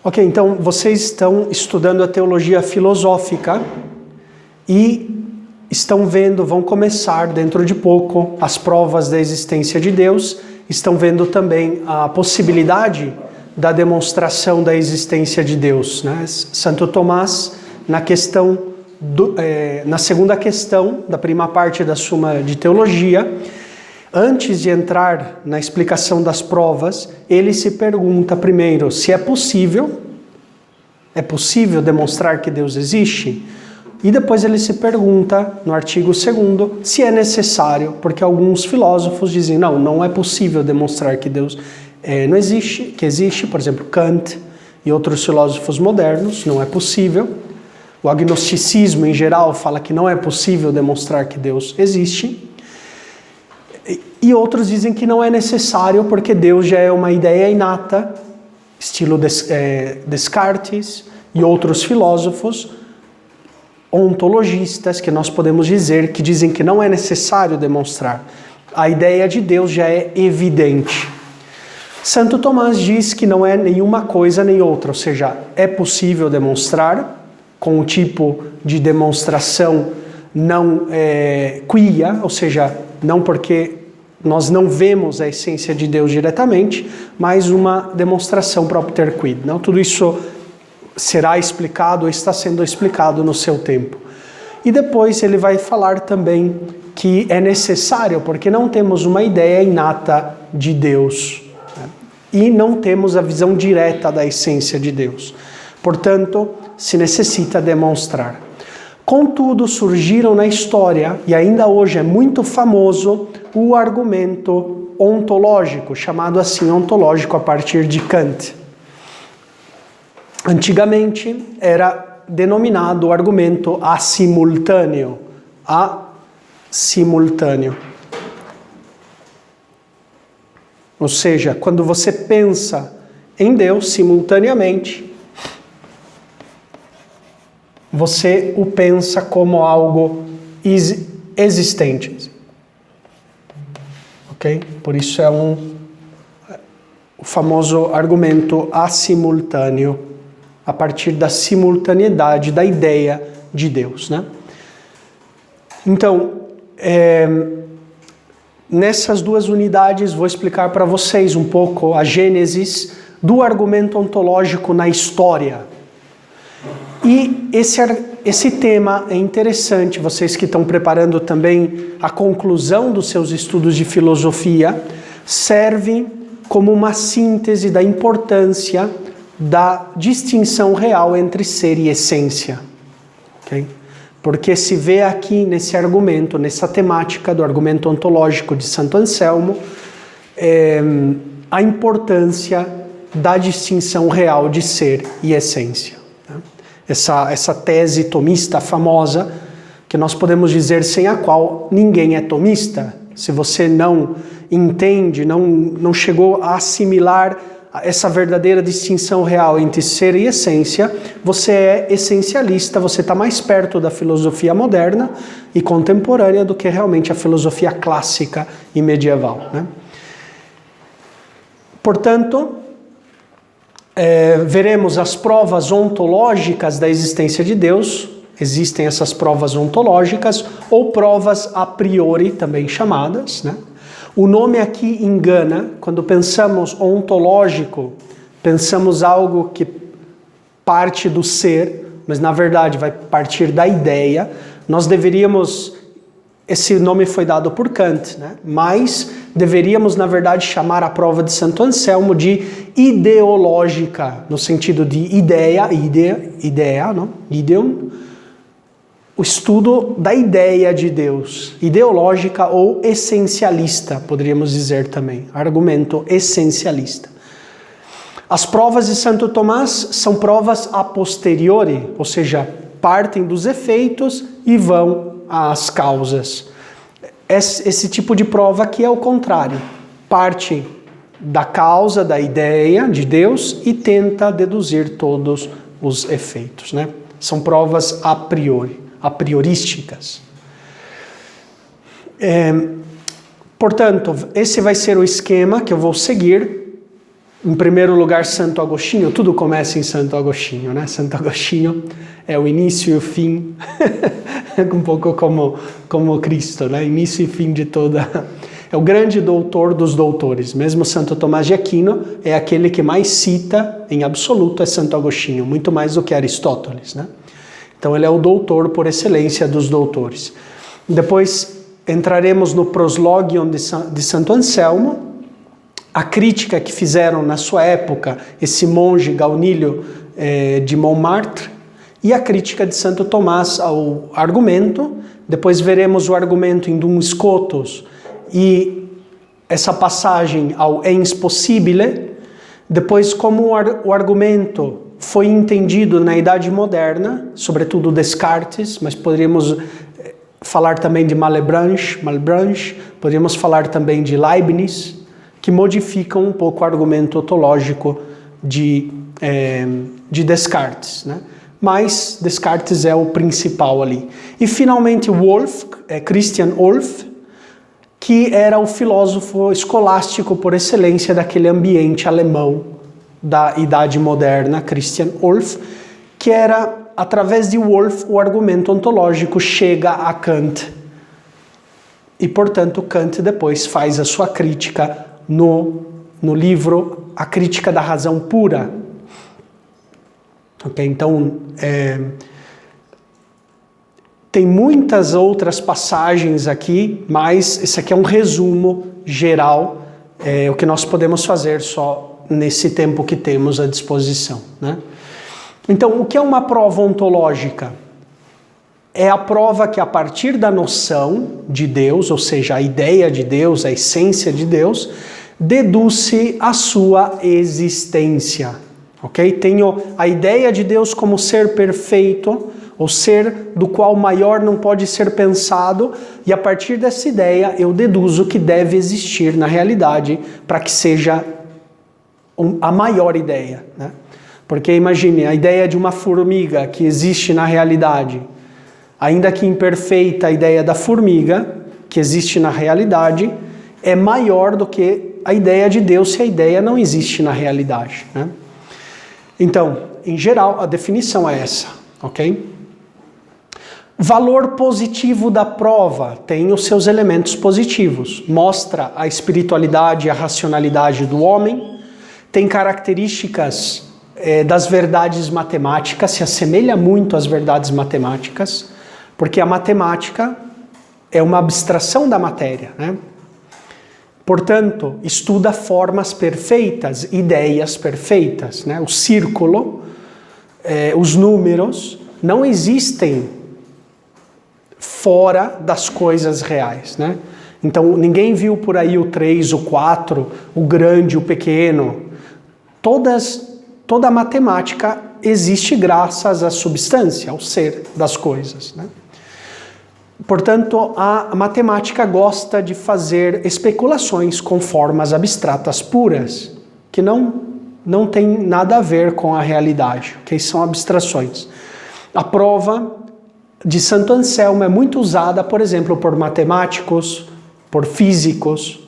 Ok, então vocês estão estudando a teologia filosófica e estão vendo, vão começar dentro de pouco as provas da existência de Deus, estão vendo também a possibilidade da demonstração da existência de Deus, né? Santo Tomás, na segunda questão da prima parte da Suma de Teologia, antes de entrar na explicação das provas, ele se pergunta primeiro se é possível demonstrar que Deus existe, e depois ele se pergunta, no artigo 2º, se é necessário, porque alguns filósofos dizem, não é possível demonstrar que Deus não existe, que existe, por exemplo, Kant e outros filósofos modernos, não é possível. O agnosticismo, em geral, fala que não é possível demonstrar que Deus existe. E outros dizem que não é necessário, porque Deus já é uma ideia inata, estilo Descartes e outros filósofos ontologistas, que nós podemos dizer, que dizem que não é necessário demonstrar. A ideia de Deus já é evidente. Santo Tomás diz que não é nenhuma coisa nem outra, ou seja, é possível demonstrar com o tipo de demonstração não quia, ou seja, não porque nós não vemos a essência de Deus diretamente, mas uma demonstração para obter quid. Não? Tudo isso será explicado ou está sendo explicado no seu tempo. E depois ele vai falar também que é necessário, porque não temos uma ideia inata de Deus, né? E não temos a visão direta da essência de Deus. Portanto, se necessita demonstrar. Contudo, surgiram na história, e ainda hoje é muito famoso, o argumento ontológico, chamado assim ontológico a partir de Kant. Antigamente era denominado o argumento assimultâneo. Ou seja, quando você pensa em Deus simultaneamente, você o pensa como algo existente. Ok? Por isso é o famoso argumento assimultâneo, a partir da simultaneidade da ideia de Deus, né? Então, nessas duas unidades vou explicar para vocês um pouco a gênese do argumento ontológico na história. E esse tema é interessante, vocês que estão preparando também a conclusão dos seus estudos de filosofia, serve como uma síntese da importância da distinção real entre ser e essência. Okay? Porque se vê aqui nesse argumento, nessa temática do argumento ontológico de Santo Anselmo, a importância da distinção real de ser e essência. Essa tese tomista famosa, que nós podemos dizer sem a qual ninguém é tomista. Se você não entende, não chegou a assimilar essa verdadeira distinção real entre ser e essência, você é essencialista, você está mais perto da filosofia moderna e contemporânea do que realmente a filosofia clássica e medieval, né? Portanto, veremos as provas ontológicas da existência de Deus. Existem essas provas ontológicas ou provas a priori, também chamadas, né? O nome aqui engana. Quando pensamos ontológico, pensamos algo que parte do ser, mas na verdade vai partir da ideia. Nós deveríamos, esse nome foi dado por Kant, né? Mas deveríamos na verdade chamar a prova de Santo Anselmo de ideológica, no sentido de ideia, não? Ideon, o estudo da ideia de Deus, ideológica ou essencialista, poderíamos dizer também, argumento essencialista. As provas de Santo Tomás são provas a posteriori, ou seja, partem dos efeitos e vão às causas. Esse tipo de prova aqui é o contrário, parte da causa, da ideia de Deus e tenta deduzir todos os efeitos, né? São provas a priori, a priorísticas. Portanto, esse vai ser o esquema que eu vou seguir Em primeiro lugar, Santo Agostinho, tudo começa em Santo Agostinho, né? Santo Agostinho é o início e o fim, um pouco como Cristo, né? Início e fim de toda... É o grande doutor dos doutores. Mesmo Santo Tomás de Aquino é aquele que mais cita, em absoluto, é Santo Agostinho, muito mais do que Aristóteles, né? Então ele é o doutor por excelência dos doutores. Depois entraremos no Proslogion de Santo Anselmo, a crítica que fizeram na sua época esse monge Gaunilho de Montmartre, e a crítica de Santo Tomás ao argumento. Depois veremos o argumento em Duns Scotus e essa passagem ao ens possibile. Depois, como o argumento foi entendido na Idade Moderna, sobretudo Descartes, mas poderíamos falar também de Malebranche, poderíamos falar também de Leibniz, que modificam um pouco o argumento ontológico de Descartes, né? Mas Descartes é o principal ali. E finalmente Christian Wolff, que era o filósofo escolástico por excelência daquele ambiente alemão da Idade Moderna, Christian Wolff, que era, através de Wolff, o argumento ontológico chega a Kant. E, portanto, Kant depois faz a sua crítica no livro A Crítica da Razão Pura. Okay? Então, tem muitas outras passagens aqui, mas esse aqui é um resumo geral, o que nós podemos fazer só nesse tempo que temos à disposição, né? Então, o que é uma prova ontológica? É a prova que, a partir da noção de Deus, ou seja, a ideia de Deus, a essência de Deus, deduz-se a sua existência. Ok? Tenho a ideia de Deus como ser perfeito, ou ser do qual o maior não pode ser pensado, e a partir dessa ideia eu deduzo que deve existir na realidade para que seja a maior ideia, né? Porque imagine, a ideia de uma formiga que existe na realidade, ainda que imperfeita, a ideia da formiga que existe na realidade é maior do que a ideia de Deus se a ideia não existe na realidade, né? Então, em geral, a definição é essa, ok? Valor positivo da prova tem os seus elementos positivos. Mostra a espiritualidade e a racionalidade do homem, tem características das verdades matemáticas, se assemelha muito às verdades matemáticas, porque a matemática é uma abstração da matéria, né? Portanto, estuda formas perfeitas, ideias perfeitas, né? O círculo, os números, não existem fora das coisas reais, né? Então, ninguém viu por aí o 3, o 4, o grande, o pequeno. Toda a matemática existe graças à substância, ao ser das coisas, né? Portanto, a matemática gosta de fazer especulações com formas abstratas puras, que não tem nada a ver com a realidade, que são abstrações. A prova de Santo Anselmo é muito usada, por exemplo, por matemáticos, por físicos.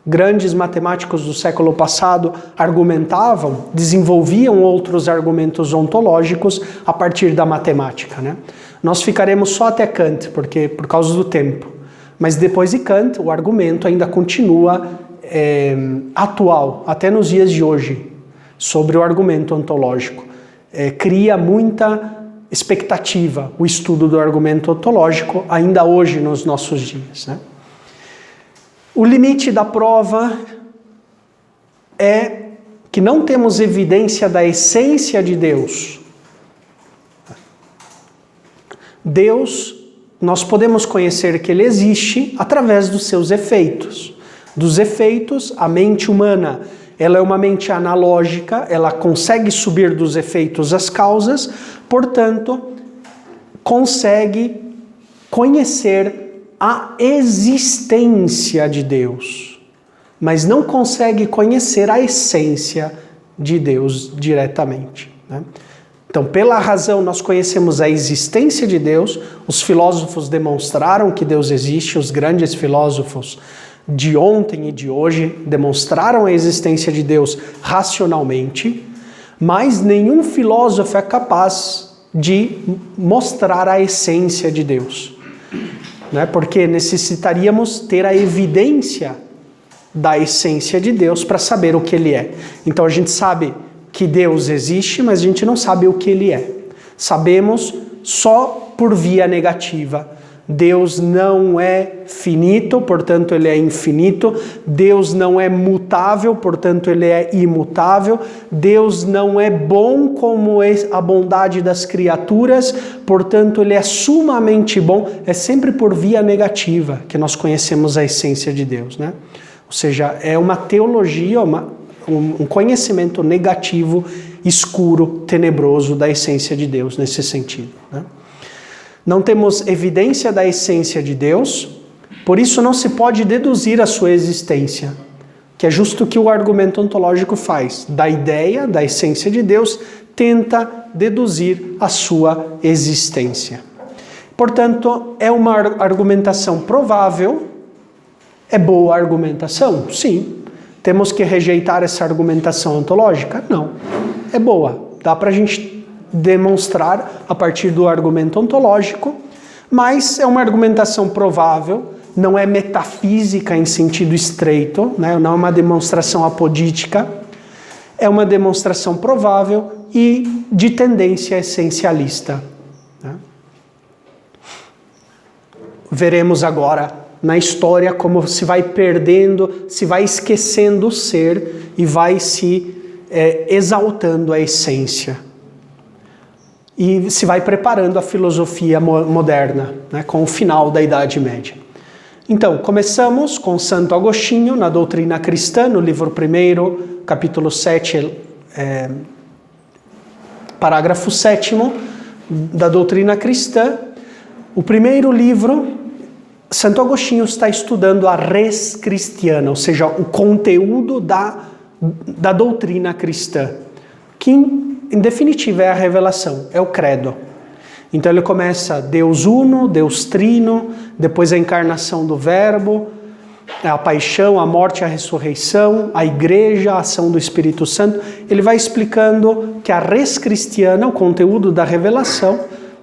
Grandes matemáticos do século passado argumentavam, desenvolviam outros argumentos ontológicos a partir da matemática, né? Nós ficaremos só até Kant, por causa do tempo. Mas depois de Kant, o argumento ainda continua atual, até nos dias de hoje, sobre o argumento ontológico. Cria muita expectativa o estudo do argumento ontológico, ainda hoje nos nossos dias, né? O limite da prova é que não temos evidência da essência de Deus. Deus, nós podemos conhecer que Ele existe através dos seus efeitos. Dos efeitos, a mente humana, ela é uma mente analógica, ela consegue subir dos efeitos às causas, portanto, consegue conhecer a existência de Deus, mas não consegue conhecer a essência de Deus diretamente, né? Então, pela razão, nós conhecemos a existência de Deus, os filósofos demonstraram que Deus existe, os grandes filósofos de ontem e de hoje demonstraram a existência de Deus racionalmente, mas nenhum filósofo é capaz de mostrar a essência de Deus, né? Porque necessitaríamos ter a evidência da essência de Deus para saber o que Ele é. Então a gente sabe que Deus existe, mas a gente não sabe o que Ele é. Sabemos só por via negativa. Deus não é finito, portanto Ele é infinito. Deus não é mutável, portanto Ele é imutável. Deus não é bom como é a bondade das criaturas, portanto Ele é sumamente bom. É sempre por via negativa que nós conhecemos a essência de Deus, né? Ou seja, é uma teologia, um conhecimento negativo, escuro, tenebroso da essência de Deus nesse sentido, né? Não temos evidência da essência de Deus, por isso não se pode deduzir a sua existência, que é justo o que o argumento ontológico faz. Da ideia, da essência de Deus, tenta deduzir a sua existência. Portanto, é uma argumentação provável. É boa argumentação? Sim. Temos que rejeitar essa argumentação ontológica? Não. É boa. Dá para a gente demonstrar a partir do argumento ontológico, mas é uma argumentação provável, não é metafísica em sentido estreito, né? Não é uma demonstração apodítica, é uma demonstração provável e de tendência essencialista, né? Veremos agora na história como se vai perdendo, se vai esquecendo o ser e vai se exaltando a essência. E se vai preparando a filosofia moderna, né, com o final da Idade Média. Então, começamos com Santo Agostinho, na Doutrina Cristã, no livro 1, capítulo 7, parágrafo 7º, da Doutrina Cristã. O primeiro livro, Santo Agostinho está estudando a res cristiana, ou seja, o conteúdo da doutrina cristã, que em definitiva é a revelação, é o credo. Então ele começa Deus uno, Deus trino, depois a encarnação do verbo, a paixão, a morte, a ressurreição, a igreja, a ação do Espírito Santo. Ele vai explicando que a res cristiana, o conteúdo da revelação,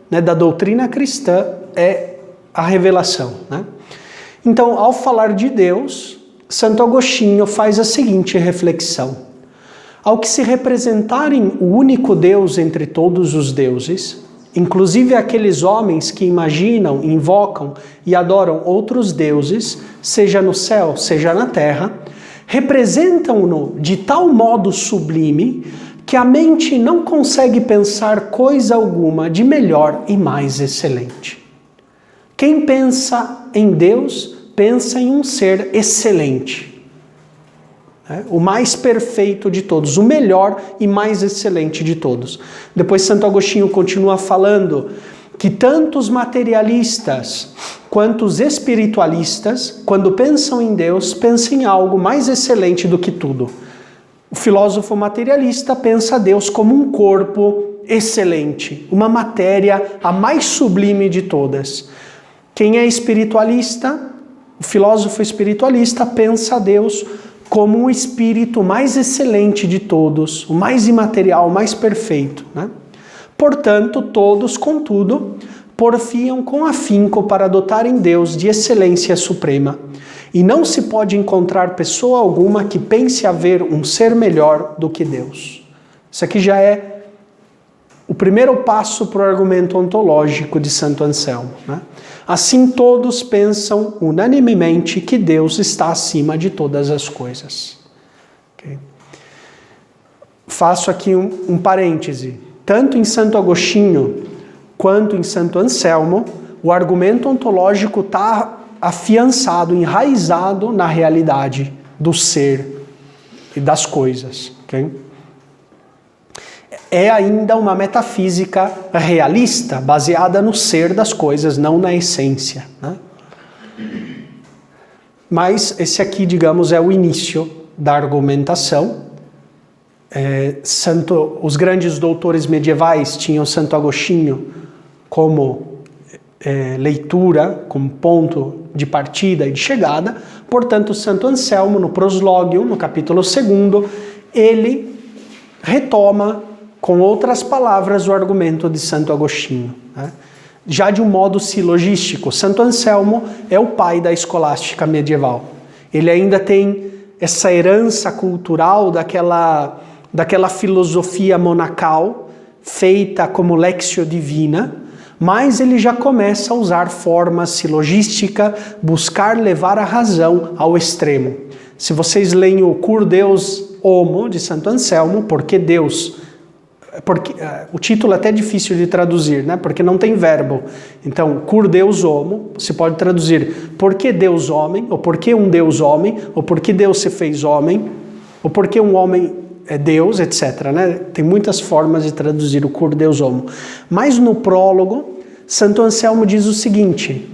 né, da doutrina cristã, é a revelação, né? Então, ao falar de Deus, Santo Agostinho faz a seguinte reflexão: ao que se representarem o único Deus entre todos os deuses, inclusive aqueles homens que imaginam, invocam e adoram outros deuses, seja no céu, seja na terra, representam-no de tal modo sublime que a mente não consegue pensar coisa alguma de melhor e mais excelente. Quem pensa em Deus, pensa em um ser excelente. O mais perfeito de todos, o melhor e mais excelente de todos. Depois Santo Agostinho continua falando que tanto os materialistas quanto os espiritualistas, quando pensam em Deus, pensam em algo mais excelente do que tudo. O filósofo materialista pensa Deus como um corpo excelente, uma matéria a mais sublime de todas. Quem é espiritualista, o filósofo espiritualista pensa Deus como o espírito mais excelente de todos, o mais imaterial, o mais perfeito, né? Portanto, todos, contudo, porfiam com afinco para adotarem Deus de excelência suprema. E não se pode encontrar pessoa alguma que pense haver um ser melhor do que Deus. Isso aqui já é o primeiro passo para o argumento ontológico de Santo Anselmo, né? Assim todos pensam unanimemente que Deus está acima de todas as coisas. Okay? Faço aqui um parêntese. Tanto em Santo Agostinho quanto em Santo Anselmo, o argumento ontológico está afiançado, enraizado na realidade do ser e das coisas. Okay? É ainda uma metafísica realista, baseada no ser das coisas, não na essência, né? Mas esse aqui, digamos, é o início da argumentação. Os grandes doutores medievais tinham Santo Agostinho como leitura como ponto de partida e de chegada. Portanto, Santo Anselmo, no Proslógio, no capítulo 2, ele retoma, com outras palavras, o argumento de Santo Agostinho, né? Já de um modo silogístico. Santo Anselmo é o pai da escolástica medieval. Ele ainda tem essa herança cultural daquela filosofia monacal feita como Lectio Divina, mas ele já começa a usar forma silogística, buscar levar a razão ao extremo. Se vocês leem o Cur Deus Homo, de Santo Anselmo, porque Deus... o título é até difícil de traduzir, né? Porque não tem verbo. Então, Cur Deus Homo, se pode traduzir por que Deus homem, ou por que um Deus homem, ou por que Deus se fez homem, ou por que um homem é Deus, etc. Né? Tem muitas formas de traduzir o Cur Deus Homo. Mas no prólogo, Santo Anselmo diz o seguinte: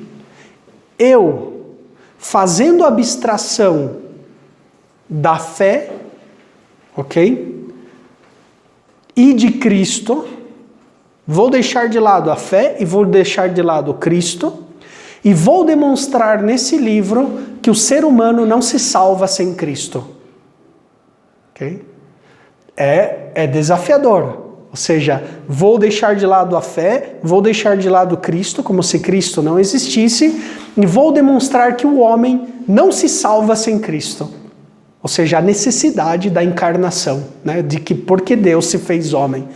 eu, fazendo abstração da fé, ok? E de Cristo, vou deixar de lado a fé e vou deixar de lado Cristo, e vou demonstrar nesse livro que o ser humano não se salva sem Cristo. Ok? É desafiador. Ou seja, vou deixar de lado a fé, vou deixar de lado Cristo, como se Cristo não existisse, e vou demonstrar que o homem não se salva sem Cristo. Ou seja, a necessidade da encarnação, né? De que porque Deus se fez homem.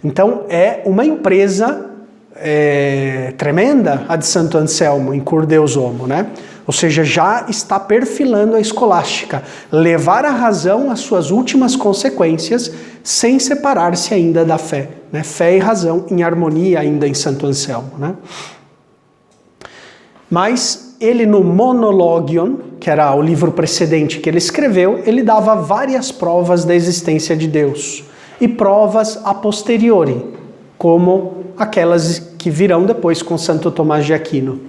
Então é uma empresa tremenda a de Santo Anselmo, em Cur Deus Homo, né? Ou seja, já está perfilando a escolástica, levar a razão às suas últimas consequências, sem separar-se ainda da fé, né? Fé e razão em harmonia ainda em Santo Anselmo, né? Mas ele no Monologion, que era o livro precedente que ele escreveu, ele dava várias provas da existência de Deus e provas a posteriori, como aquelas que virão depois com Santo Tomás de Aquino.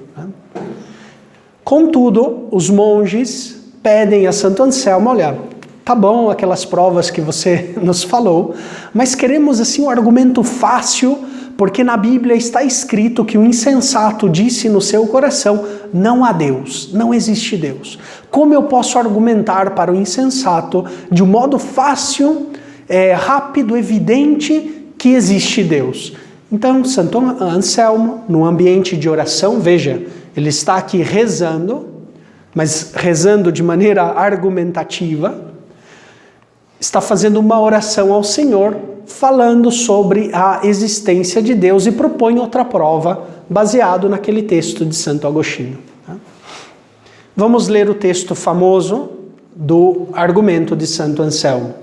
Contudo, os monges pedem a Santo Anselmo: olha, tá bom aquelas provas que você nos falou, mas queremos assim um argumento fácil, porque na Bíblia está escrito que o insensato disse no seu coração: não há Deus, não existe Deus. Como eu posso argumentar para o insensato de um modo fácil, rápido, evidente, que existe Deus? Então, Santo Anselmo, no ambiente de oração, veja, ele está aqui rezando, mas rezando de maneira argumentativa, está fazendo uma oração ao Senhor, falando sobre a existência de Deus, e propõe outra prova baseado naquele texto de Santo Agostinho. Vamos ler o texto famoso do argumento de Santo Anselmo.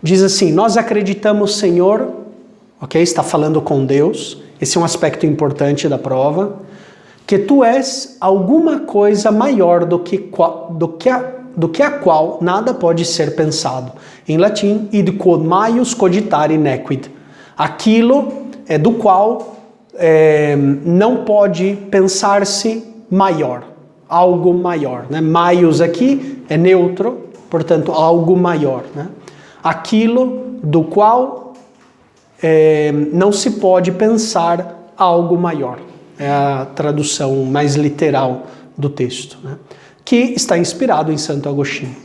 Diz assim: nós acreditamos, Senhor, ok? Está falando com Deus, esse é um aspecto importante da prova, que tu és alguma coisa maior do que a qual nada pode ser pensado. Em latim, id quod maius cogitare nequid. Aquilo do qual não pode pensar-se maior, algo maior, né? Maius aqui é neutro, portanto, algo maior, né? Aquilo do qual não se pode pensar algo maior. É a tradução mais literal do texto, né? Que está inspirado em Santo Agostinho.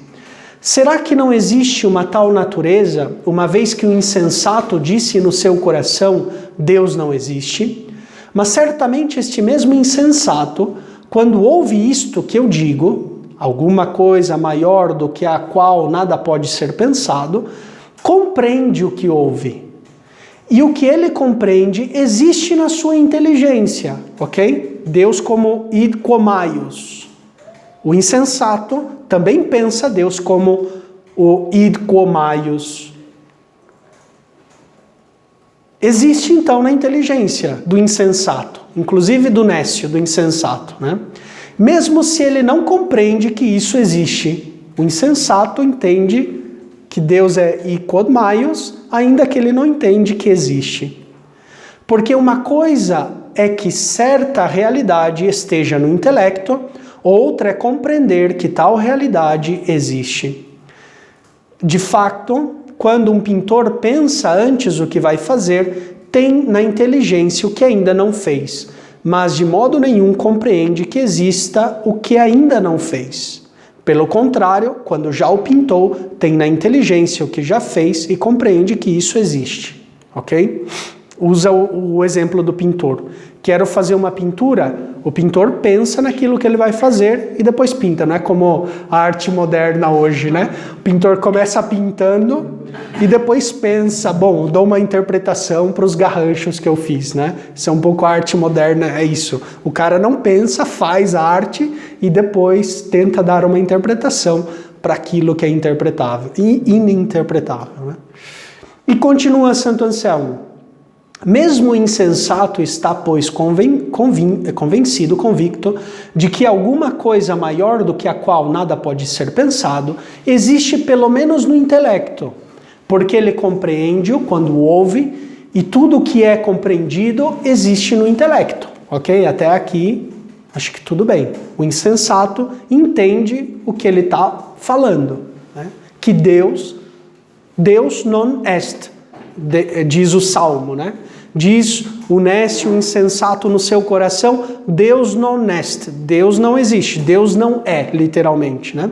Será que não existe uma tal natureza, uma vez que o insensato disse no seu coração: Deus não existe? Mas certamente este mesmo insensato, quando ouve isto que eu digo, alguma coisa maior do que a qual nada pode ser pensado, compreende o que ouve. E o que ele compreende existe na sua inteligência, ok? Deus como id quo maius. O insensato também pensa Deus como o id quo maius. Existe então na inteligência do insensato, inclusive do nécio, do insensato, né? Mesmo se ele não compreende que isso existe, o insensato entende que Deus é id quod maius, ainda que ele não entende que existe. Porque uma coisa é que certa realidade esteja no intelecto, outra é compreender que tal realidade existe. De fato, quando um pintor pensa antes o que vai fazer, tem na inteligência o que ainda não fez. mas de modo nenhum compreende que exista o que ainda não fez. Pelo contrário, quando já o pintou, tem na inteligência o que já fez e compreende que isso existe. Ok? Usa o exemplo do pintor. Quero fazer uma pintura, o pintor pensa naquilo que ele vai fazer e depois pinta, não é como a arte moderna hoje, né? O pintor começa pintando e depois pensa, bom, dou uma interpretação para os garranchos que eu fiz, né? Isso é um pouco a arte moderna, é isso. O cara não pensa, faz a arte e depois tenta dar uma interpretação para aquilo que é interpretável e ininterpretável, né? E continua Santo Anselmo. Mesmo o insensato está, pois, convencido, convicto, de que alguma coisa maior do que a qual nada pode ser pensado, existe pelo menos no intelecto, porque ele compreende-o quando ouve, e tudo o que é compreendido existe no intelecto. Ok? Até aqui, acho que tudo bem. O insensato entende o que ele está falando, né? Que Deus non est, diz o Salmo, né? Diz o nécio, o insensato no seu coração, Deus non est, Deus não existe, Deus não é, literalmente, né?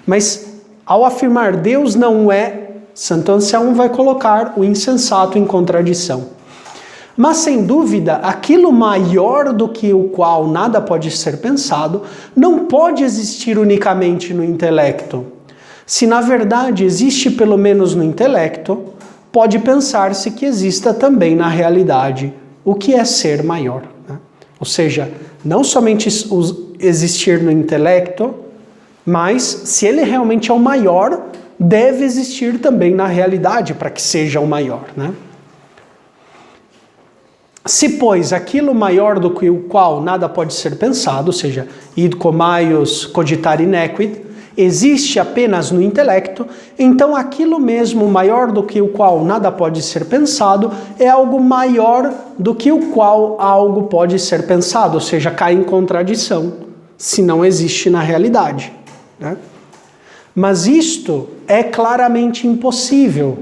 Mas ao afirmar Deus não é, Santo Anselmo vai colocar o insensato em contradição. Mas sem dúvida, aquilo maior do que o qual nada pode ser pensado, não pode existir unicamente no intelecto. Se na verdade existe pelo menos no intelecto, pode pensar-se que exista também na realidade o que é ser maior, né? Ou seja, não somente existir no intelecto, mas se ele realmente é o maior, deve existir também na realidade para que seja o maior, né? Se, pois, aquilo maior do que o qual nada pode ser pensado, ou seja, id comaius cogitare nequid, existe apenas no intelecto, então aquilo mesmo maior do que o qual nada pode ser pensado é algo maior do que o qual algo pode ser pensado, ou seja, cai em contradição, se não existe na realidade, né? Mas isto é claramente impossível,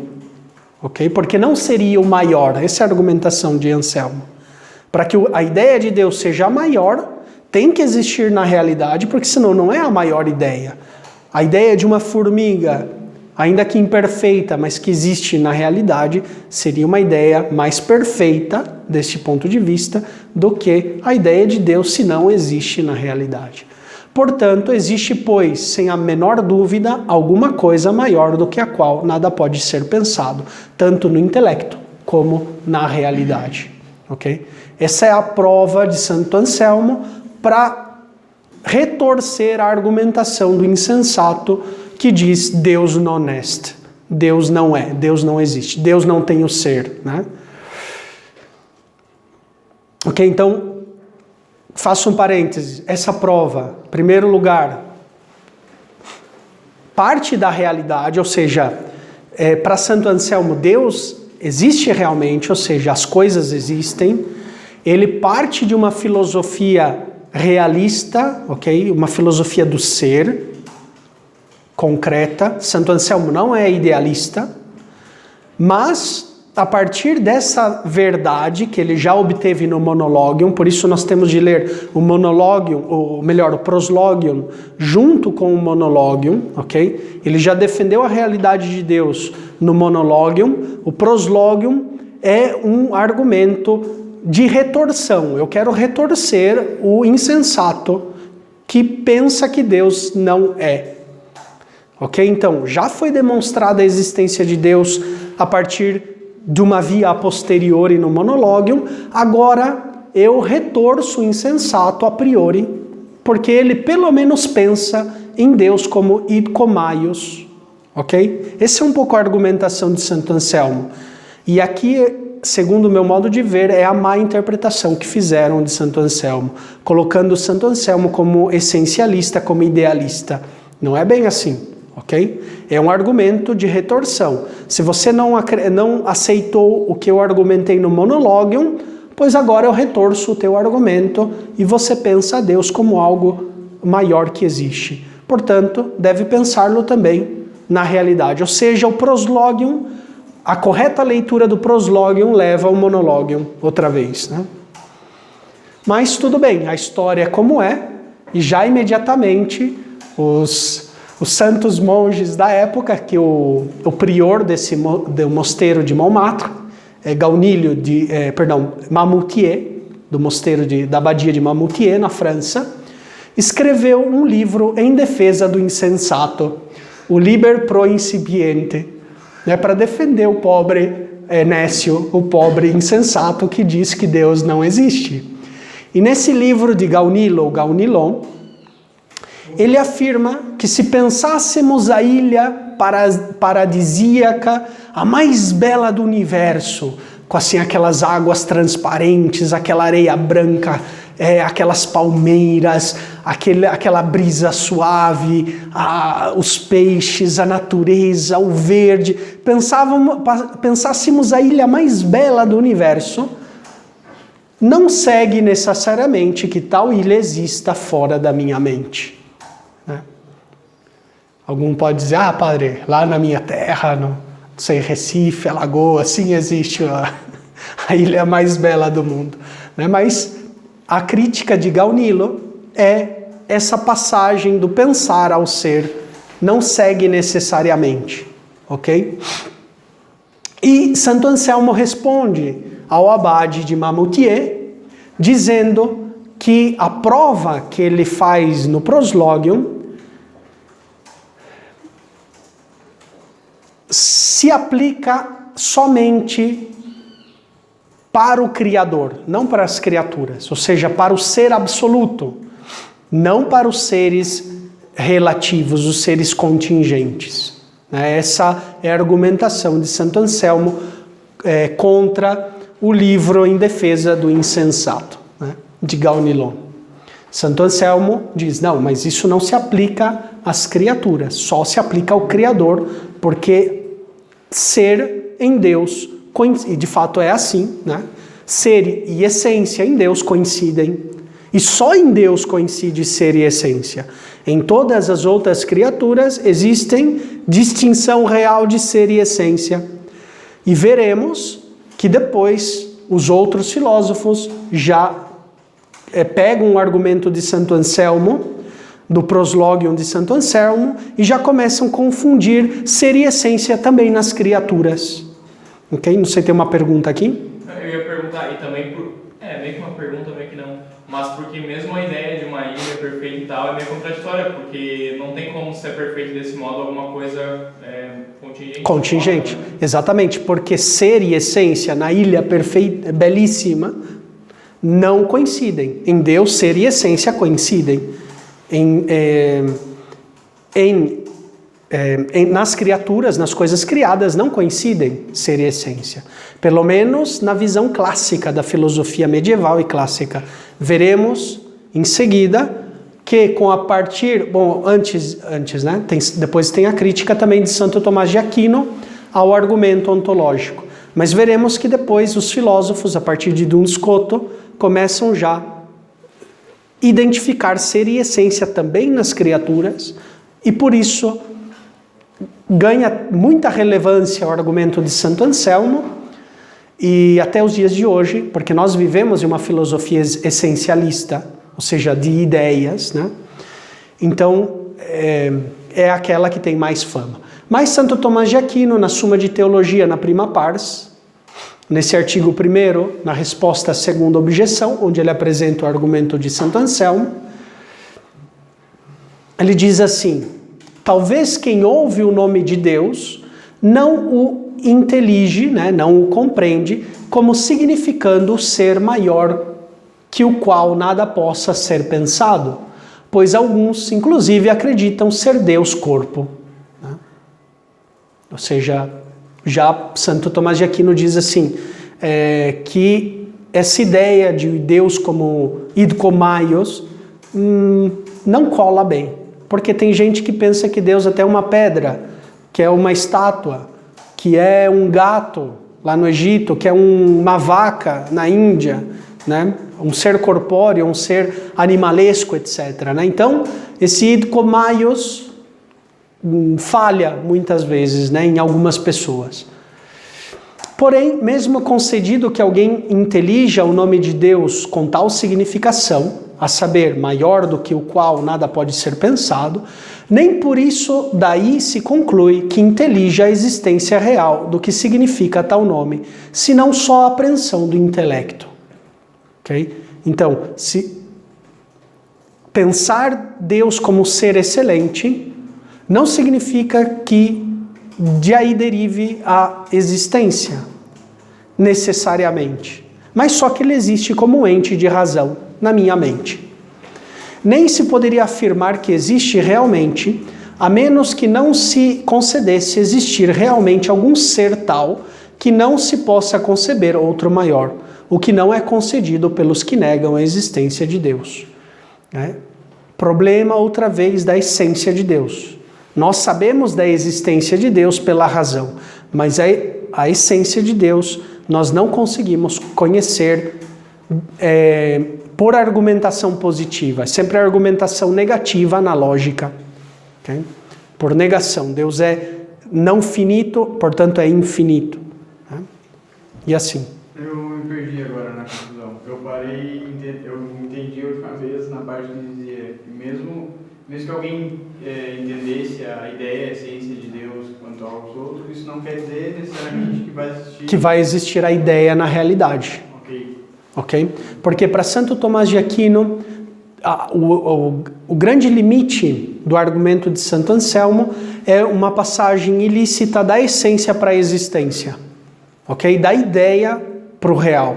ok? Porque não seria o maior, essa é a argumentação de Anselmo. Para que a ideia de Deus seja maior, tem que existir na realidade, porque senão não é a maior ideia. A ideia de uma formiga, ainda que imperfeita, mas que existe na realidade, seria uma ideia mais perfeita, deste ponto de vista, do que a ideia de Deus se não existe na realidade. Portanto, existe, pois, sem a menor dúvida, alguma coisa maior do que a qual nada pode ser pensado, tanto no intelecto como na realidade. Ok? Essa é a prova de Santo Anselmo para retorcer a argumentação do insensato que diz Deus non est, Deus não é, Deus não existe, Deus não tem o ser, né? Ok, então, faço um parêntese, essa prova, em primeiro lugar, parte da realidade, ou seja, para Santo Anselmo, Deus existe realmente, ou seja, as coisas existem, ele parte de uma filosofia realista, ok? Uma filosofia do ser, concreta. Santo Anselmo não é idealista, mas a partir dessa verdade que ele já obteve no Monologium, por isso nós temos de ler o Monologium, ou melhor, o Proslogium, junto com o Monologium, ok? Ele já defendeu a realidade de Deus no Monologium, o Proslogium é um argumento de retorção. Eu quero retorcer o insensato que pensa que Deus não é. Ok? Então, já foi demonstrada a existência de Deus a partir de uma via a posteriori no Monologium, agora eu retorço o insensato a priori, porque ele pelo menos pensa em Deus como id comaius. Ok? Essa é um pouco a argumentação de Santo Anselmo. E aqui, segundo o meu modo de ver, é a má interpretação que fizeram de Santo Anselmo, colocando Santo Anselmo como essencialista, como idealista. Não é bem assim, ok? É um argumento de retorção. Se você não aceitou o que eu argumentei no Monologium, pois agora eu retorço o teu argumento e você pensa a Deus como algo maior que existe. Portanto, deve pensá-lo também na realidade. Ou seja, o Proslogium, a correta leitura do Proslogium leva ao Monologium outra vez, né? Mas tudo bem, a história é como é, e já imediatamente os santos monges da época, que o prior do mosteiro de Montmartre, Marmoutier, do mosteiro da abadia de Marmoutier, na França, escreveu um livro em defesa do insensato, o Liber pro Incipiente, né, para defender o pobre nécio, o pobre insensato que diz que Deus não existe. E nesse livro de Gaunilon, ele afirma que se pensássemos a ilha paradisíaca, a mais bela do universo, com assim aquelas águas transparentes, aquela areia branca, aquelas palmeiras, aquela brisa suave, os peixes, a natureza, o verde, pensássemos a ilha mais bela do universo, não segue necessariamente que tal ilha exista fora da minha mente. Algum pode dizer, padre, lá na minha terra, não sei, Recife, Alagoas, sim existe a ilha mais bela do mundo. Né? Mas a crítica de Gaunilo é essa passagem do pensar ao ser, não segue necessariamente, ok? E Santo Anselmo responde ao abade de Marmoutier, dizendo que a prova que ele faz no Proslogium se aplica somente para o Criador, não para as criaturas, ou seja, para o ser absoluto, não para os seres relativos, os seres contingentes. Essa é a argumentação de Santo Anselmo contra o livro em defesa do insensato, de Gaunilon. Santo Anselmo diz, não, mas isso não se aplica às criaturas, só se aplica ao Criador, porque ser em Deus, e de fato é assim, né? Ser e essência em Deus coincidem, e só em Deus coincide ser e essência. Em todas as outras criaturas existem distinção real de ser e essência. E veremos que depois os outros filósofos já pegam o argumento de Santo Anselmo, do Proslogium de Santo Anselmo, e já começam a confundir ser e essência também nas criaturas. Ok? Não sei, tem uma pergunta aqui? Eu ia perguntar, e também meio que uma pergunta, meio que não, mas porque mesmo a ideia de uma ilha perfeita e tal é meio contraditória, porque não tem como ser perfeito desse modo alguma coisa contingente. Contingente, exatamente, porque ser e essência na ilha perfeita, belíssima, não coincidem. Em Deus, ser e essência coincidem. Nas criaturas, nas coisas criadas, não coincidem ser e essência. Pelo menos na visão clássica da filosofia medieval e clássica. Veremos em seguida que antes, né? Depois tem a crítica também de Santo Tomás de Aquino ao argumento ontológico. Mas veremos que depois os filósofos, a partir de Duns Scoto, começam já a identificar ser e essência também nas criaturas, e por isso ganha muita relevância o argumento de Santo Anselmo, e até os dias de hoje, porque nós vivemos em uma filosofia essencialista, ou seja, de ideias, né? Então é aquela que tem mais fama. Mas Santo Tomás de Aquino, na Suma de Teologia, na Prima Pars, nesse artigo 1º, na resposta à segunda objeção, onde ele apresenta o argumento de Santo Anselmo, ele diz assim: talvez quem ouve o nome de Deus não o intelige, né, não o compreende, como significando o ser maior que o qual nada possa ser pensado, pois alguns, inclusive, acreditam ser Deus corpo. Né? Ou seja, já Santo Tomás de Aquino diz assim, que essa ideia de Deus como idkomaios não cola bem, porque tem gente que pensa que Deus até é uma pedra, que é uma estátua, que é um gato lá no Egito, que é uma vaca na Índia, né? Um ser corpóreo, um ser animalesco, etc. Né? Então, esse idkomaios falha muitas vezes, né, em algumas pessoas. Porém, mesmo concedido que alguém intelija o nome de Deus com tal significação, a saber, maior do que o qual nada pode ser pensado, nem por isso daí se conclui que intelija a existência real do que significa tal nome, senão só a apreensão do intelecto. Okay? Então, se pensar Deus como ser excelente não significa que de aí derive a existência, necessariamente, mas só que ele existe como ente de razão na minha mente. Nem se poderia afirmar que existe realmente, a menos que não se concedesse existir realmente algum ser tal que não se possa conceber outro maior, o que não é concedido pelos que negam a existência de Deus. Problema, outra vez, da essência de Deus. Nós sabemos da existência de Deus pela razão, mas a essência de Deus nós não conseguimos conhecer por argumentação positiva. É sempre a argumentação negativa na lógica. Okay? Por negação. Deus é não finito, portanto é infinito. E assim. Eu me perdi agora na conclusão. Eu entendi a última vez na parte de dizer que mesmo que alguém entendesse a ideia, a essência de Deus quanto aos outros, isso não quer dizer necessariamente que vai existir a ideia na realidade. Ok? Porque para Santo Tomás de Aquino, o grande limite do argumento de Santo Anselmo é uma passagem ilícita da essência para a existência. Ok? Da ideia para o real.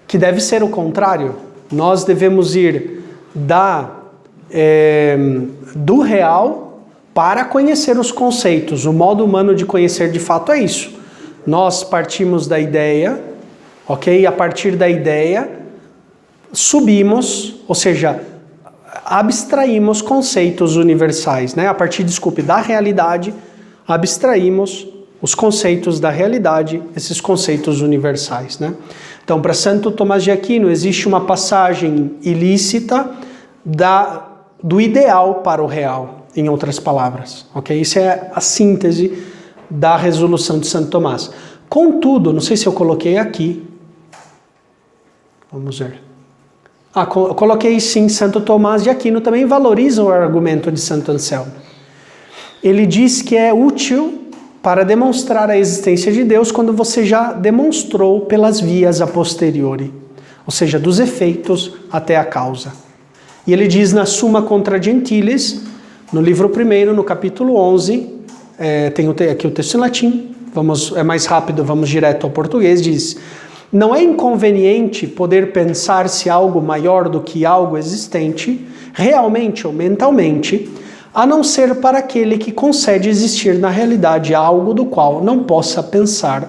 Que deve ser o contrário. Nós devemos ir do real para conhecer os conceitos. O modo humano de conhecer de fato é isso. Nós partimos da ideia, ok? E a partir da ideia subimos, ou seja, abstraímos conceitos universais, né? A partir, da realidade, abstraímos os conceitos da realidade, esses conceitos universais, né? Então, para Santo Tomás de Aquino, existe uma passagem ilícita do ideal para o real, em outras palavras. Okay? Isso é a síntese da resolução de Santo Tomás. Contudo, não sei se eu coloquei aqui. Vamos ver. Eu coloquei sim, Santo Tomás de Aquino também valoriza o argumento de Santo Anselmo. Ele diz que é útil para demonstrar a existência de Deus quando você já demonstrou pelas vias a posteriori, ou seja, dos efeitos até a causa. E ele diz na Summa Contra Gentiles, no livro 1, no capítulo 11, tem aqui o texto em latim, é mais rápido, vamos direto ao português, diz: não é inconveniente poder pensar se algo maior do que algo existente, realmente ou mentalmente, a não ser para aquele que concede existir na realidade algo do qual não possa pensar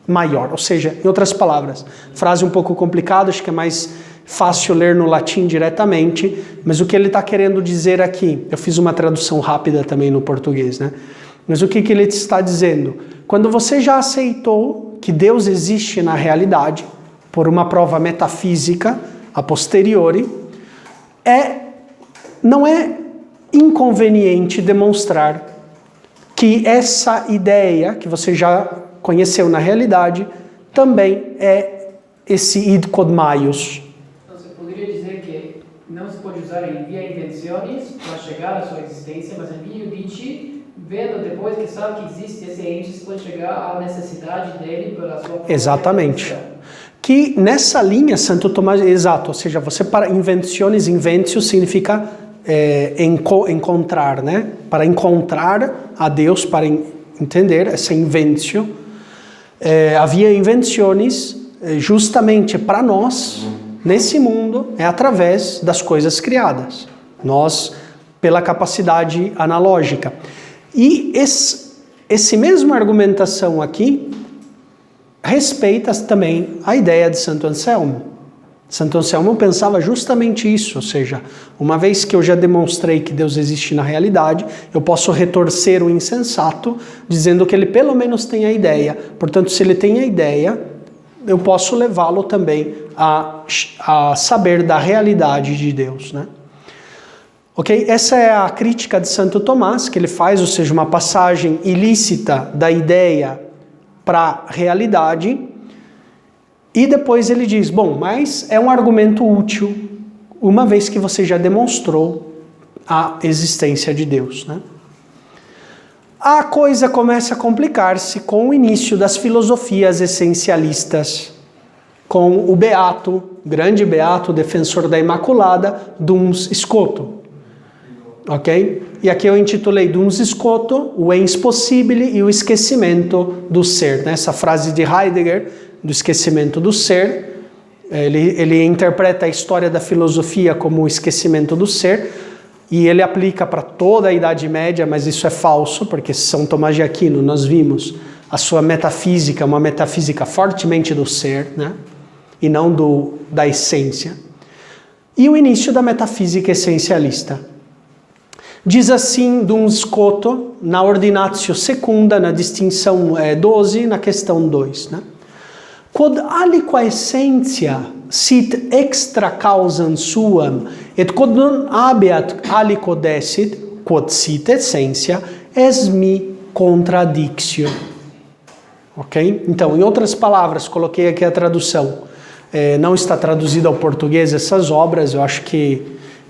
maior. Ou seja, em outras palavras, frase um pouco complicada, acho que é mais fácil ler no latim diretamente, mas o que ele está querendo dizer aqui, eu fiz uma tradução rápida também no português, né? Mas o que ele está dizendo? Quando você já aceitou que Deus existe na realidade, por uma prova metafísica, a posteriori, não é inconveniente demonstrar que essa ideia que você já conheceu na realidade também é esse id quod maius. Então, você poderia dizer que não se pode usar em via invenciones para chegar à sua existência, mas em via judici, vendo depois que sabe que existe esse ente, se pode chegar à necessidade dele pela sua própria Exatamente. existência. Que nessa linha, Santo Tomás, exato, ou seja, você para invenciones, inventio significa encontrar, né? Para encontrar a Deus, para entender essa inventio. Havia invenciones justamente para nós, nesse mundo, é através das coisas criadas. Nós, pela capacidade analógica. E esse mesma argumentação aqui respeita também a ideia de Santo Anselmo. Santo Anselmo pensava justamente isso, ou seja, uma vez que eu já demonstrei que Deus existe na realidade, eu posso retorcer o insensato, dizendo que ele pelo menos tem a ideia. Portanto, se ele tem a ideia, eu posso levá-lo também a saber da realidade de Deus, né? Ok? Essa é a crítica de Santo Tomás que ele faz, ou seja, uma passagem ilícita da ideia para a realidade. E depois ele diz, bom, mas é um argumento útil, uma vez que você já demonstrou a existência de Deus, né? A coisa começa a complicar-se com o início das filosofias essencialistas, com o beato, grande beato, defensor da Imaculada, Duns Scoto. Ok? E aqui eu intitulei Duns Scoto, o ens possibile e o esquecimento do ser. Essa frase de Heidegger, do esquecimento do ser, ele interpreta a história da filosofia como o esquecimento do ser, e ele aplica para toda a Idade Média, mas isso é falso, porque São Tomás de Aquino, nós vimos, a sua metafísica, uma metafísica fortemente do ser, né? E não da essência. E o início da metafísica essencialista. Diz assim Duns Scoto, na Ordinatio Secunda, na distinção 12, na questão 2, né? Quod aliqua essentia sit extra causam suam, et quod non habeat aliquo decit, quod sit essentia, es mi contradictio. Ok? Então, em outras palavras, coloquei aqui a tradução. Não está traduzido ao português essas obras, eu acho que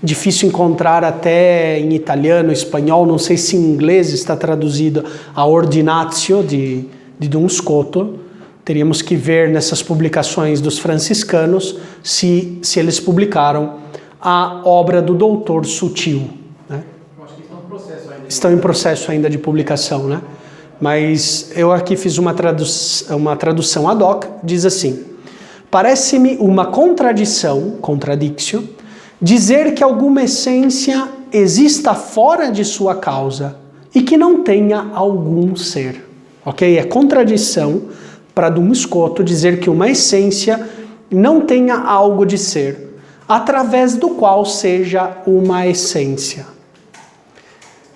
difícil encontrar até em italiano, espanhol, não sei se em inglês está traduzido a Ordinatio de Duns Scoto. Teríamos que ver nessas publicações dos franciscanos se eles publicaram a obra do Doutor Sutil. Né? Eu acho que estão em processo ainda. Estão em processo ainda de publicação, né? Mas eu aqui fiz uma tradução ad hoc, diz assim: parece-me uma contradiction, dizer que alguma essência exista fora de sua causa e que não tenha algum ser. Ok? É contradição para Duns Scoto dizer que uma essência não tenha algo de ser, através do qual seja uma essência.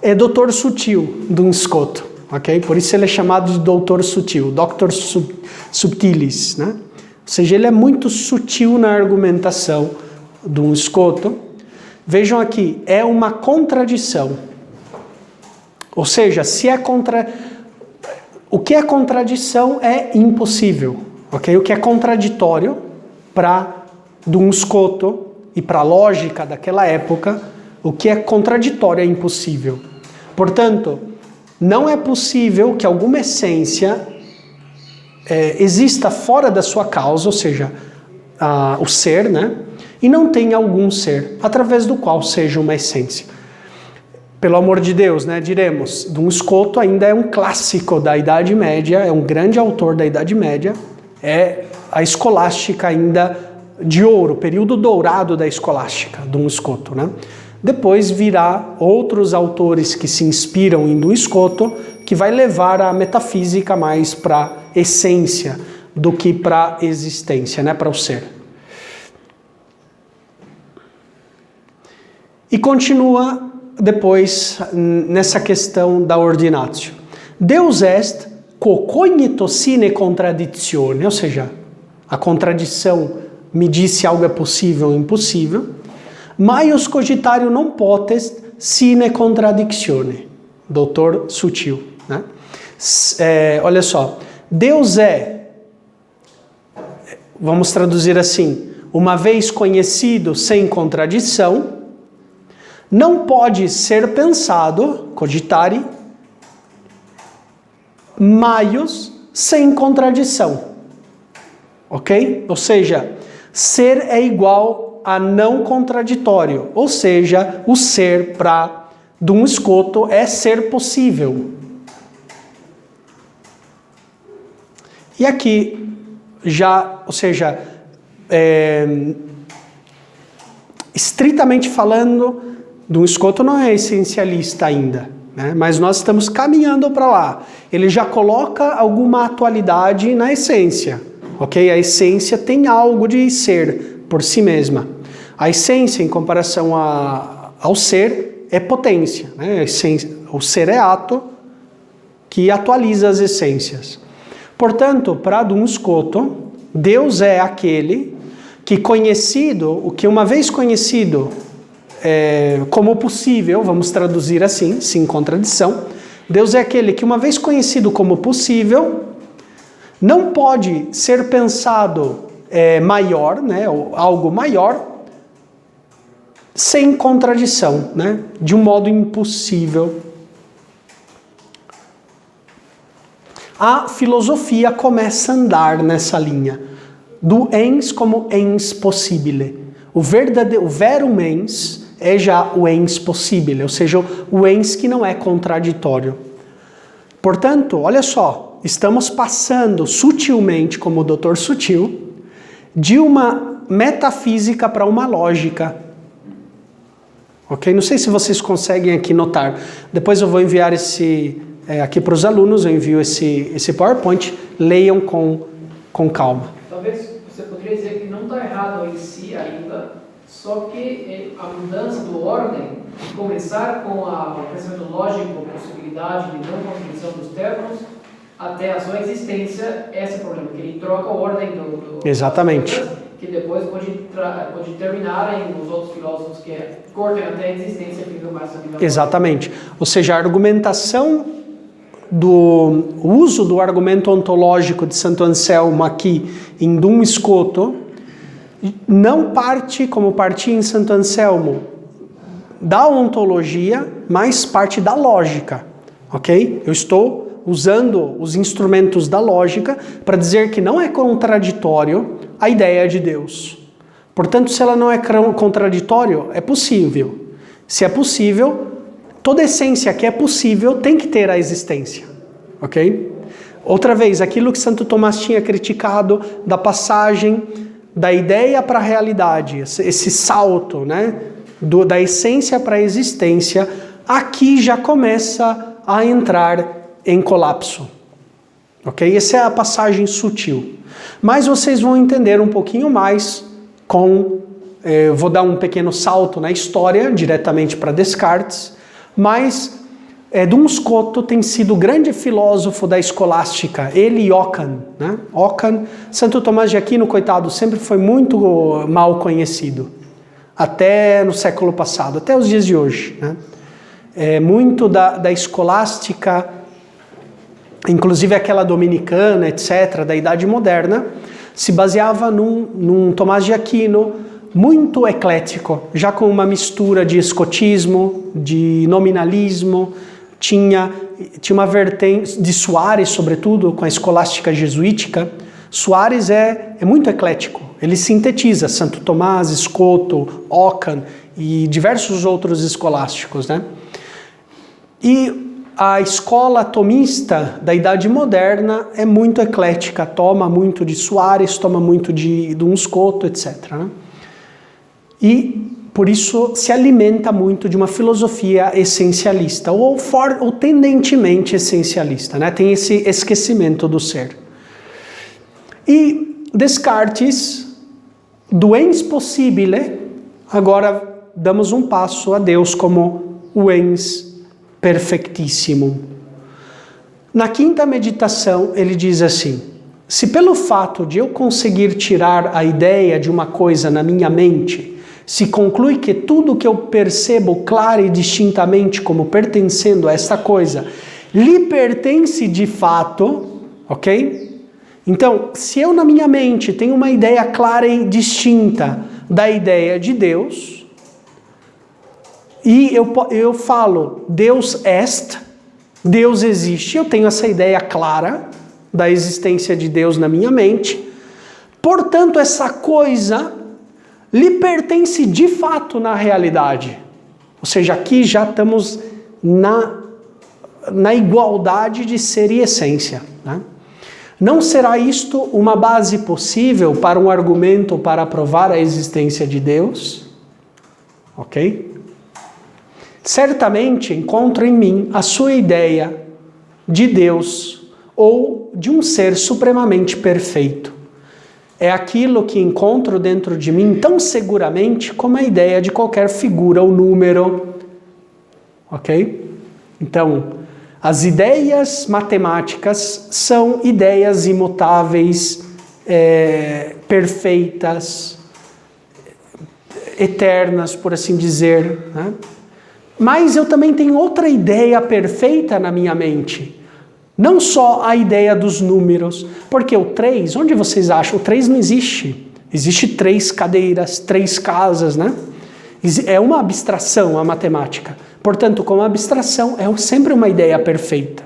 É doutor sutil, Duns Scoto, ok? Por isso ele é chamado de doutor sutil, Doctor Subtilis, né? Ou seja, ele é muito sutil na argumentação, Duns Scoto. Vejam aqui, é uma contradição. Ou seja, o que é contradição é impossível, ok? O que é contraditório para Duns Scoto e para a lógica daquela época, o que é contraditório é impossível. Portanto, não é possível que alguma essência exista fora da sua causa, ou seja, o ser, né? E não tenha algum ser, através do qual seja uma essência. Pelo amor de Deus, né, diremos, Duns Scoto ainda é um clássico da Idade Média, é um grande autor da Idade Média, é a escolástica ainda de ouro, período dourado da escolástica, Duns Scoto, né? Depois virá outros autores que se inspiram em Duns Scoto, que vai levar a metafísica mais para a essência do que para a existência, né, para o ser. E continua depois nessa questão da Ordinatio. Deus est quo cognito sine contradictione, ou seja, a contradição me diz se algo é possível ou impossível, maius cogitario non potest sine contradictione, doutor Sutil. Né? Olha só, Deus vamos traduzir assim, uma vez conhecido sem contradição, não pode ser pensado, cogitare, maius sem contradição. Ok? Ou seja, ser é igual a não contraditório. Ou seja, o ser para Duns Scoto é ser possível. E aqui já, ou seja, estritamente falando, Duns Scoto não é essencialista ainda, né? Mas nós estamos caminhando para lá. Ele já coloca alguma atualidade na essência, ok? A essência tem algo de ser por si mesma. A essência, em comparação ao ser, é potência, né? O ser é ato que atualiza as essências. Portanto, para Duns Scoto, Deus é aquele que o que uma vez conhecido como possível, vamos traduzir assim, sem contradição, Deus é aquele que uma vez conhecido como possível, não pode ser pensado maior, né, ou algo maior, sem contradição, né, de um modo impossível. A filosofia começa a andar nessa linha, do ens como ens possibile. O verum ens é já o ens possibile, ou seja, o ens que não é contraditório. Portanto, olha só, estamos passando sutilmente, como o Dr. Sutil, de uma metafísica para uma lógica. Ok? Não sei se vocês conseguem aqui notar. Depois eu vou enviar aqui para os alunos, eu envio esse PowerPoint, leiam com calma. Talvez você poderia dizer que não está errado em si ainda, só que a mudança do ordem, de começar com o pensamento lógico, possibilidade de não contradição dos termos, até a sua existência, esse é o problema, que ele troca a ordem Exatamente. que depois pode terminar em os outros filósofos que cortam até a existência e ficam mais sabidos. Exatamente. Ou seja, a argumentação do uso do argumento ontológico de Santo Anselmo aqui em Dum Scoto não parte, como partia em Santo Anselmo, da ontologia, mas parte da lógica, ok? Eu estou usando os instrumentos da lógica para dizer que não é contraditório a ideia de Deus. Portanto, se ela não é contraditório, é possível. Se é possível, toda essência que é possível tem que ter a existência, ok? Outra vez, aquilo que Santo Tomás tinha criticado da passagem da ideia para a realidade, esse salto, né, da essência para a existência, aqui já começa a entrar em colapso, ok? Essa é a passagem sutil. Mas vocês vão entender um pouquinho mais vou dar um pequeno salto na história, diretamente para Descartes, mas Dum Scoto tem sido o grande filósofo da escolástica, ele e Occam, né? Occam, Santo Tomás de Aquino, coitado, sempre foi muito mal conhecido, até no século passado, até os dias de hoje, né? Muito da escolástica, inclusive aquela dominicana, etc., da Idade Moderna, se baseava num Tomás de Aquino muito eclético, já com uma mistura de escotismo, de nominalismo, tinha uma vertente de Soares, sobretudo, com a escolástica jesuítica. Soares é muito eclético, ele sintetiza Santo Tomás, Scoto, Occam e diversos outros escolásticos, né? E a escola tomista da Idade Moderna é muito eclética, toma muito de Soares, toma muito de Dum Scoto, etc., né? E por isso se alimenta muito de uma filosofia essencialista, ou tendentemente essencialista, né? Tem esse esquecimento do ser. E Descartes, do ens possibile, agora damos um passo a Deus como o ens perfectíssimo. Na quinta meditação, ele diz assim: se pelo fato de eu conseguir tirar a ideia de uma coisa na minha mente, se conclui que tudo que eu percebo clara e distintamente como pertencendo a esta coisa, lhe pertence de fato, ok? Então, se eu na minha mente tenho uma ideia clara e distinta da ideia de Deus, e eu falo, Deus est, Deus existe, eu tenho essa ideia clara da existência de Deus na minha mente, portanto, essa coisa lhe pertence de fato na realidade. Ou seja, aqui já estamos na igualdade de ser e essência, né? Não será isto uma base possível para um argumento para provar a existência de Deus? Ok? Certamente encontro em mim a sua ideia de Deus ou de um ser supremamente perfeito. É aquilo que encontro dentro de mim tão seguramente como a ideia de qualquer figura ou número. Ok? Então, as ideias matemáticas são ideias imutáveis, perfeitas, eternas, por assim dizer, né? Mas eu também tenho outra ideia perfeita na minha mente, Não só a ideia dos números, porque o 3, onde vocês acham? O 3 não existe. Existe 3 cadeiras, 3 casas, né? É uma abstração a matemática. Portanto, como abstração, é sempre uma ideia perfeita.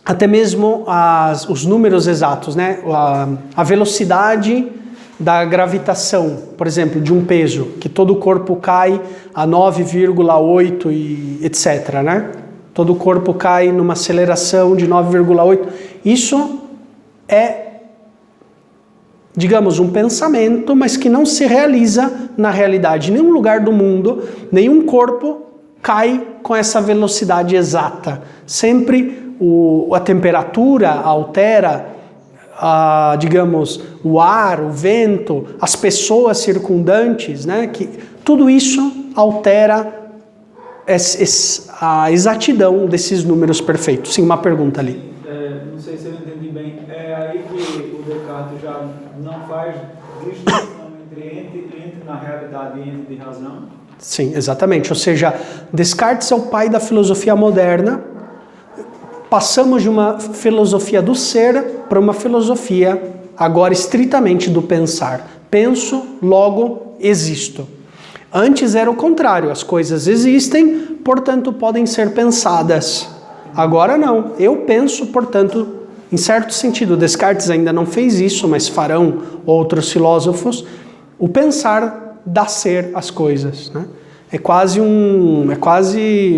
Até mesmo os números exatos, né? A velocidade da gravitação, por exemplo, de um peso, que todo o corpo cai a 9,8 e etc, né? Todo o corpo cai numa aceleração de 9,8. Isso é, digamos, um pensamento, mas que não se realiza na realidade. Em nenhum lugar do mundo, nenhum corpo cai com essa velocidade exata. Sempre a temperatura altera, digamos, o ar, o vento, as pessoas circundantes, né? Que tudo isso altera a exatidão desses números perfeitos. Sim, uma pergunta ali. Não sei se eu entendi bem. É aí que o Descartes já não faz distinção entre na realidade e entre de razão? Sim, exatamente. Ou seja, Descartes é o pai da filosofia moderna. Passamos de uma filosofia do ser para uma filosofia agora estritamente do pensar. Penso, logo existo. Antes era o contrário, as coisas existem, portanto podem ser pensadas. Agora não, eu penso, portanto, em certo sentido, Descartes ainda não fez isso, mas farão outros filósofos, o pensar dá ser às coisas, né? É quase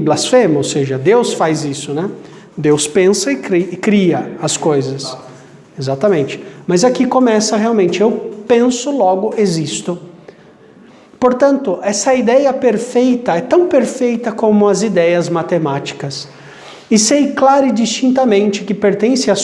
blasfemo, ou seja, Deus faz isso, né? Deus pensa e cria as coisas. Exatamente. Mas aqui começa realmente, eu penso, logo existo. Portanto, essa ideia perfeita é tão perfeita como as ideias matemáticas. E sei clara e distintamente que pertence à